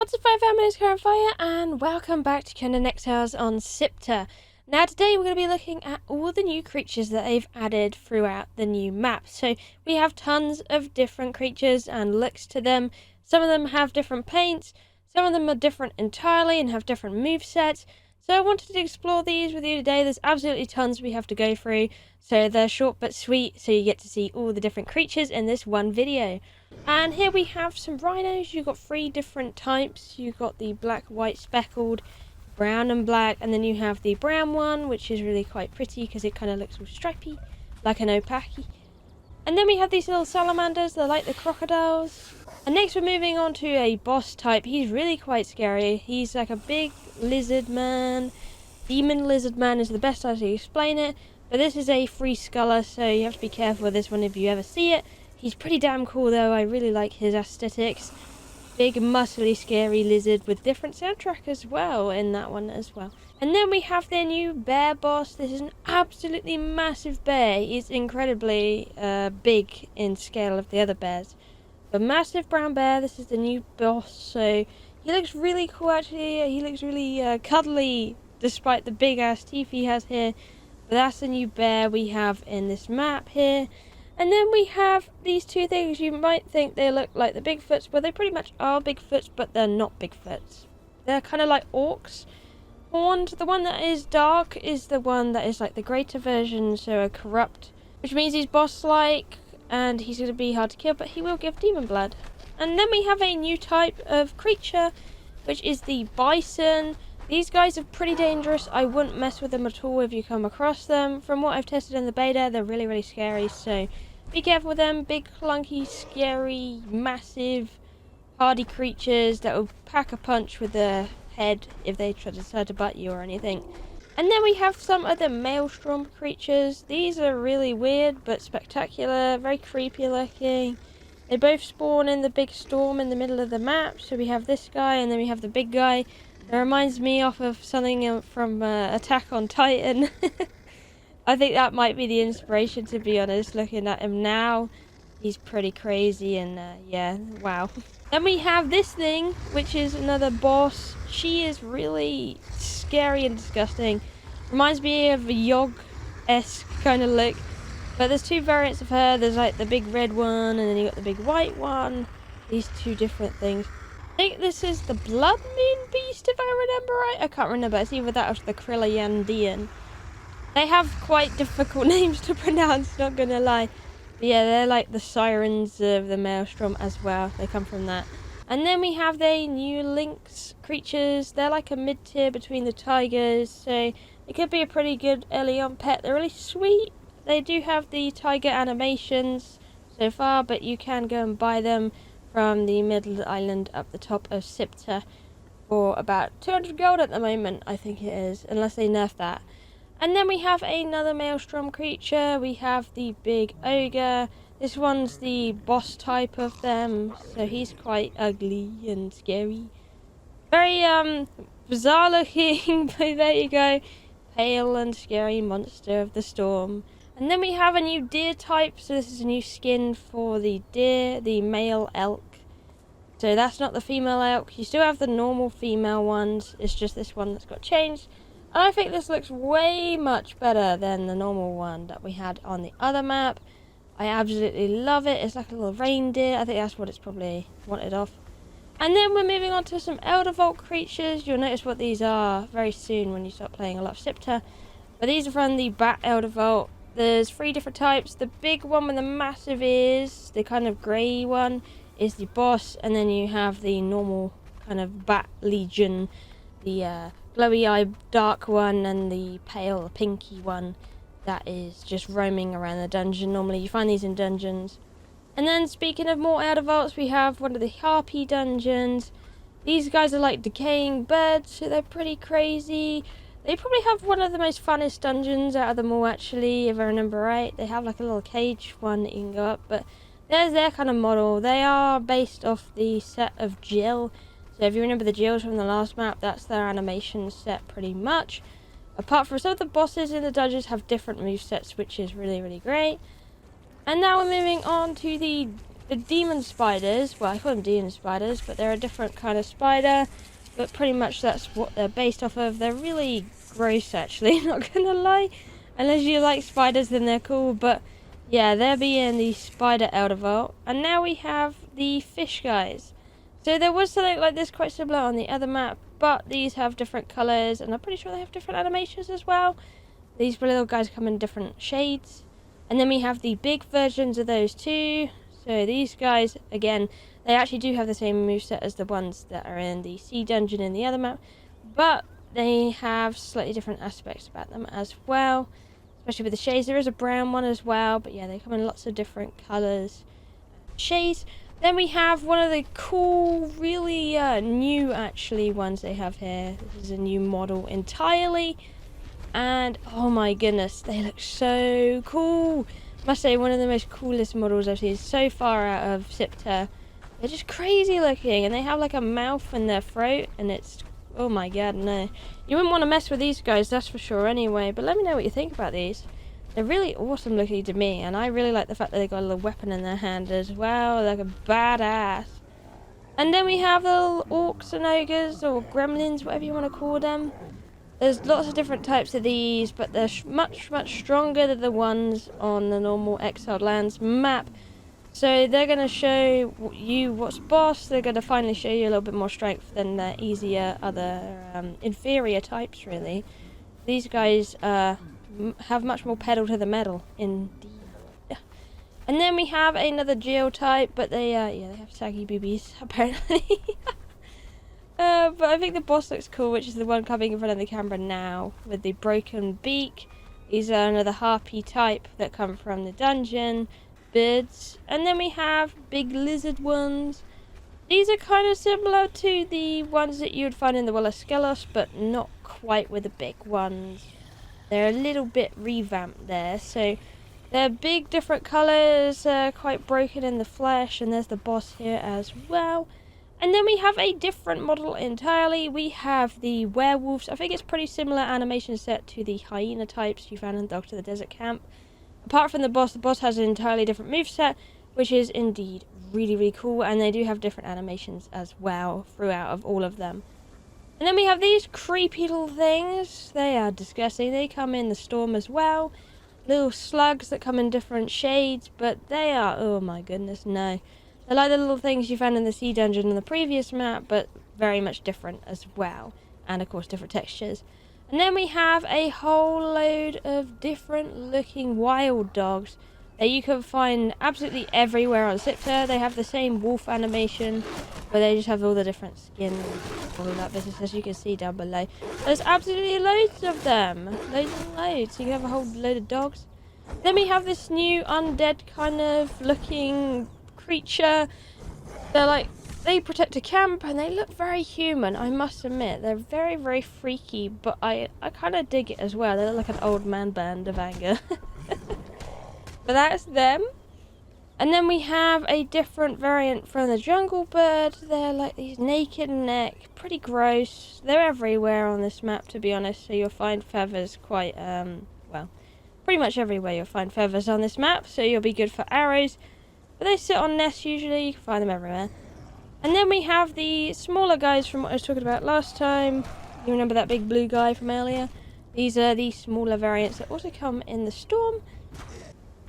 What's up, family? It's Kiahonfire, and welcome back to Conan Exiles on Siptah. Now, today we're going to be looking at all the new creatures that they've added throughout the new map. So, we have tons of different creatures and looks to them. Some of them have different paints, some of them are different entirely and have different movesets. So, I wanted to explore these with you today. There's absolutely tons we have to go through, so they're short but sweet, so you get to see all the different creatures in this one video. And here we have some rhinos. You've got 3 different types. You've got the black, white, speckled, brown and black, and then you have the brown one, which is really quite pretty because it kind of looks all stripy, like an opaki. And then we have these little salamanders. They're like the crocodiles. And next we're moving on to a boss type. He's really quite scary. He's like a big lizard man. Demon lizard man is the best way to explain it. But this is a free sculler, so you have to be careful with this one if you ever see it. He's pretty damn cool though. I really like his aesthetics. Big, muscly, scary lizard with different soundtrack as well in that one as well. And then we have their new bear boss. This is an absolutely massive bear. He's incredibly big in scale of the other bears. But massive brown bear. This is the new boss. So he looks really cool actually. He looks really cuddly despite the big ass teeth he has here. But that's the new bear we have in this map here. And then we have these 2 things. You might think they look like the Bigfoots, but they pretty much are Bigfoots, but they're not Bigfoots. They're kind of like orcs. Horned. The one that is dark is the one that is like the greater version, so a corrupt, which means he's boss-like, and he's going to be hard to kill, but he will give demon blood. And then we have a new type of creature, which is the bison. These guys are pretty dangerous. I wouldn't mess with them at all if you come across them. From what I've tested in the beta, they're really, really scary, so be careful with them. Big, clunky, scary, massive, hardy creatures that will pack a punch with their head if they decide to bite you or anything. And then we have some of the maelstrom creatures. These are really weird but spectacular, very creepy looking. They both spawn in the big storm in the middle of the map. So we have this guy and then we have the big guy. It reminds me off of something from Attack on Titan. I think that might be the inspiration, to be honest. Looking at him now, he's pretty crazy and yeah, wow. Then we have this thing, which is another boss. She is really scary and disgusting. Reminds me of a Yogg-esque kind of look. But there's 2 variants of her. There's like the big red one and then you got the big white one. These 2 different things. I think this is the Blood Moon Beast, if I remember right. I can't remember. It's either that or the Krilla-Yandian. They have quite difficult names to pronounce, not gonna lie. But yeah, they're like the sirens of the Maelstrom as well. They come from that. And then we have the new lynx creatures. They're like a mid-tier between the tigers, so it could be a pretty good early on pet. They're really sweet. They do have the tiger animations so far, but you can go and buy them from the middle island up the top of Siptah for about 200 gold at the moment, I think it is, unless they nerf that. And then we have another maelstrom creature. We have the big ogre. This one's the boss type of them, so he's quite ugly and scary. Very bizarre looking, but there you go. Pale and scary monster of the storm. And then we have a new deer type, so this is a new skin for the deer, the male elk. So that's not the female elk. You still have the normal female ones, it's just this one that's got changed. And I think this looks way much better than the normal one that we had on the other map. I absolutely love it. It's like a little reindeer. I think that's what it's probably wanted off. And then we're moving on to some Elder Vault creatures. You'll notice what these are very soon when you start playing a lot of Siptah. But these are from the Bat Elder Vault. There's 3 different types. The big one with the massive ears, the kind of grey one, is the boss. And then you have the normal kind of Bat Legion, the glowy eye dark one, and the pale pinky one that is just roaming around the dungeon. Normally you find these in dungeons. And then speaking of more Elder Vaults, we have one of the Harpy dungeons. These guys are like decaying birds, so they're pretty crazy. They probably have one of the most funnest dungeons out of them all, actually, if I remember right. They have like a little cage one that you can go up, but there's their kind of model. They are based off the set of Jill. So if you remember the Jills from the last map, that's their animation set pretty much. Apart from some of the bosses in the dungeons have different movesets, which is really, really great. And now we're moving on to the the demon spiders. Well, I call them demon spiders, but they're a different kind of spider. But pretty much that's what they're based off of. They're really gross, actually, not gonna lie. Unless you like spiders, then they're cool. But yeah, they're being the spider Eldervault. And now we have the fish guys. So there was something like this quite similar on the other map, but these have different colours, and I'm pretty sure they have different animations as well. These little guys come in different shades. And then we have the big versions of those too. So these guys, again, they actually do have the same moveset as the ones that are in the sea dungeon in the other map, but they have slightly different aspects about them as well, especially with the shades. There is a brown one as well, but yeah, they come in lots of different colours and shades. Then we have one of the cool, really new actually ones they have here. This is a new model entirely, and oh my goodness, they look so cool. Must say, one of the most coolest models I've seen so far out of Siptah. They're just crazy looking, and they have like a mouth in their throat, and it's, oh my god, no. You wouldn't want to mess with these guys, that's for sure anyway, but let me know what you think about these. They're really awesome looking to me, and I really like the fact that they got a little weapon in their hand as well, like a badass. And then we have the little orcs and ogres, or gremlins, whatever you want to call them. There's lots of different types of these, but they're much stronger than the ones on the normal Exiled Lands map. So they're going to show you what's boss. They're going to finally show you a little bit more strength than the easier other inferior types, really. These guys have much more pedal to the metal, indeed. Yeah. And then we have another geo type, but they have saggy boobies, apparently. But I think the boss looks cool, which is the one coming in front of the camera now, with the broken beak. These are another harpy type that come from the dungeon. Birds. And then we have big lizard ones. These are kind of similar to the ones that you would find in the Well of Skelos, but not quite with the big ones. They're a little bit revamped there, so they're big, different colours, quite broken in the flesh, and there's the boss here as well. And then we have a different model entirely. We have the werewolves. I think it's pretty similar animation set to the hyena types you found in Dog to the Desert Camp. Apart from the boss has an entirely different moveset, which is indeed really cool, and they do have different animations as well throughout of all of them. And then we have these creepy little things. They are disgusting. They come in the storm as well. Little slugs that come in different shades, but they are, oh my goodness, no. They're like the little things you found in the sea dungeon in the previous map, but very much different as well. And of course different textures. And then we have a whole load of different looking wild dogs that you can find absolutely everywhere on Siptah. They have the same wolf animation, but they just have all the different skins, all of that business, as you can see down below. There's absolutely loads of them. Loads and loads. You can have a whole load of dogs. Then we have this new undead kind of looking creature. They're like, they protect a camp and they look very human, I must admit. They're very freaky, but I kind of dig it as well. They look like an old man band of anger. But that's them. And then we have a different variant from the jungle bird. They're like these naked neck, pretty gross. They're everywhere on this map, to be honest, so you'll find feathers quite, well, pretty much everywhere you'll find feathers on this map, so you'll be good for arrows. But they sit on nests usually, you can find them everywhere. And then we have the smaller guys from what I was talking about last time. You remember that big blue guy from earlier? These are the smaller variants that also come in the storm.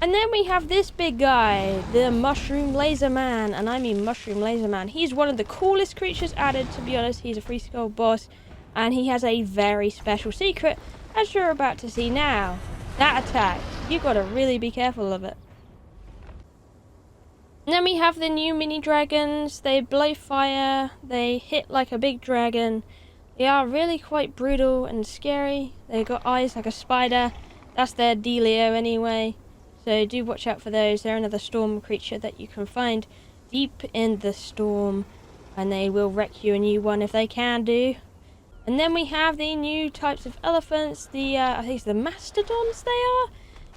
And then we have this big guy, the Mushroom Laser Man, and I mean Mushroom Laser Man. He's one of the coolest creatures added, to be honest. He's a free skull boss, and he has a very special secret, as you're about to see now. That attack, you gotta really be careful of it. And then we have the new mini dragons. They blow fire, they hit like a big dragon. They are really quite brutal and scary. They've got eyes like a spider. That's their dealio anyway. So do watch out for those. They're another storm creature that you can find deep in the storm, and they will wreck you a new one if they can do. And then we have the new types of elephants. The I think it's the mastodons they are.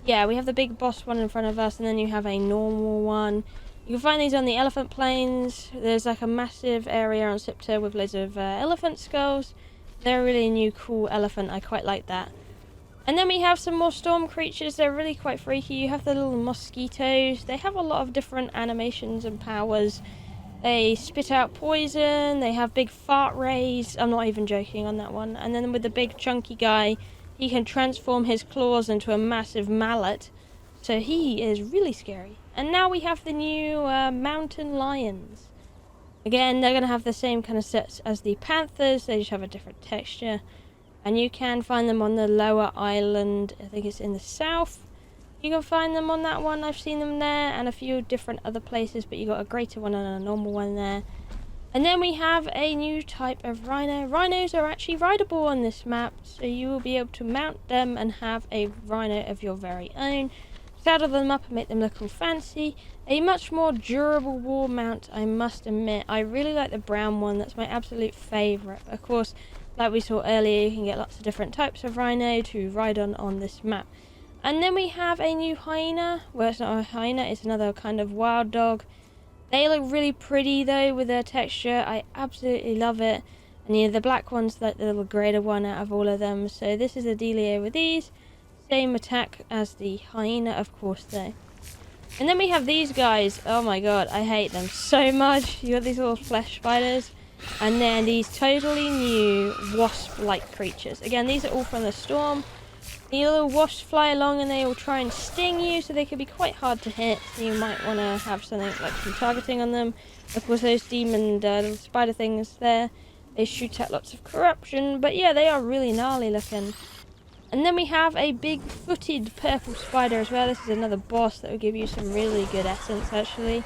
Yeah, we have the big boss one in front of us, and then you have a normal one. You can find these on the elephant plains. There's like a massive area on Siptah with loads of elephant skulls. They're a really new cool elephant. I quite like that. And then we have some more storm creatures. They're really quite freaky. You have the little mosquitoes. They have a lot of different animations and powers. They spit out poison. They have big fart rays. I'm not even joking on that one. And then with the big chunky guy, he can transform his claws into a massive mallet. So he is really scary. And now we have the new mountain lions. Again, they're going to have the same kind of sets as the panthers. They just have a different texture. And you can find them on the lower island. I think it's in the south. You can find them on that one. I've seen them there. And a few different other places. But you got a greater one and a normal one there. And then we have a new type of rhino. Rhinos are actually rideable on this map. So you will be able to mount them and have a rhino of your very own. Saddle them up and make them look all fancy. A much more durable wall mount, I must admit. I really like the brown one. That's my absolute favourite. Of course, like we saw earlier, you can get lots of different types of rhino to ride on this map. And then we have a new hyena. Well, it's not a hyena, it's another kind of wild dog. They look really pretty though with their texture. I absolutely love it. And yeah, the black one's like the little greater one out of all of them. So this is the dealio with these. Same attack as the hyena, of course, though. And then we have these guys. Oh my god, I hate them so much. You got these little flesh spiders. And then these totally new wasp-like creatures. Again, these are all from the storm. The little wasps fly along and they will try and sting you, so they can be quite hard to hit. So you might want to have something like some targeting on them. Of course, those demon little spider things there, they shoot out lots of corruption. But yeah, they are really gnarly looking. And then we have a big-footed purple spider as well. This is another boss that will give you some really good essence, actually.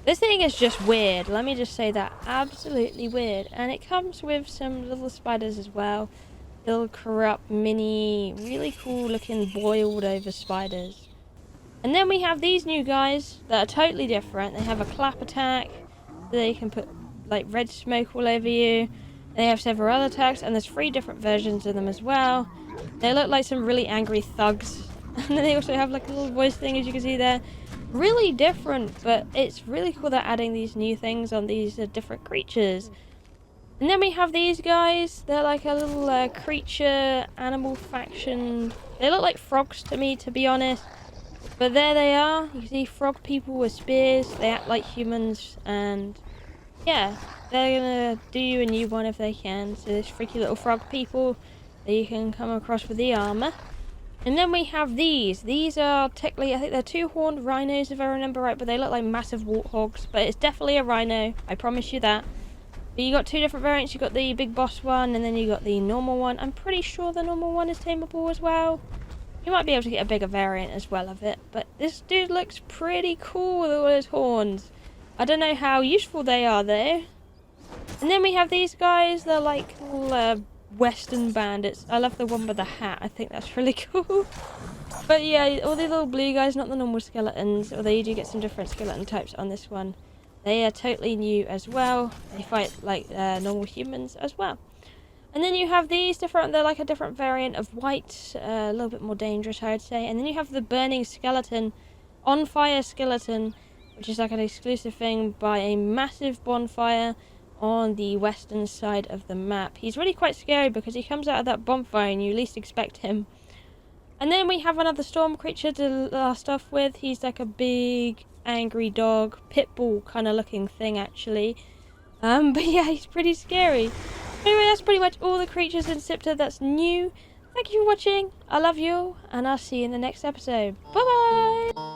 This thing is just weird. Let me just say that. Absolutely weird. And it comes with some little spiders as well. Little corrupt, mini, really cool-looking boiled-over spiders. And then we have these new guys that are totally different. They have a clap attack. So they can put, like, red smoke all over you. They have several other attacks, and there's 3 different versions of them as well. They look like some really angry thugs. And then they also have like a little voice thing, as you can see there. Really different, but it's really cool they're adding these new things on these different creatures. And then we have these guys. They're like a little creature animal faction. They look like frogs to me, to be honest. But there they are. You can see frog people with spears. They act like humans, and yeah, they're gonna do you a new one if they can. So there's freaky little frog people that you can come across with the armor. And then we have these. These are technically, I think they're 2-horned rhinos if I remember right, but they look like massive warthogs. But it's definitely a rhino, I promise you that. But you got 2 different variants. You got the big boss one, and then you got the normal one. I'm pretty sure the normal one is tameable as well. You might be able to get a bigger variant as well of it. But this dude looks pretty cool with all his horns. I don't know how useful they are though. And then we have these guys. They're like little Western bandits. I love the one with the hat. I think that's really cool. But yeah, all the little blue guys, not the normal skeletons, although you do get some different skeleton types on this one. They are totally new as well. They fight like normal humans as well. And then you have these different, they're like a different variant of white, a little bit more dangerous, I would say. And then you have the burning skeleton, on fire skeleton, which is like an exclusive thing by a massive bonfire on the western side of the map. He's really quite scary because he comes out of that bonfire and you least expect him. And then we have another storm creature to last off with. He's like a big, angry dog, pit bull kind of looking thing actually. But yeah, he's pretty scary. Anyway, that's pretty much all the creatures in Siptah that's new. Thank you for watching. I love you, and I'll see you in the next episode. Bye bye!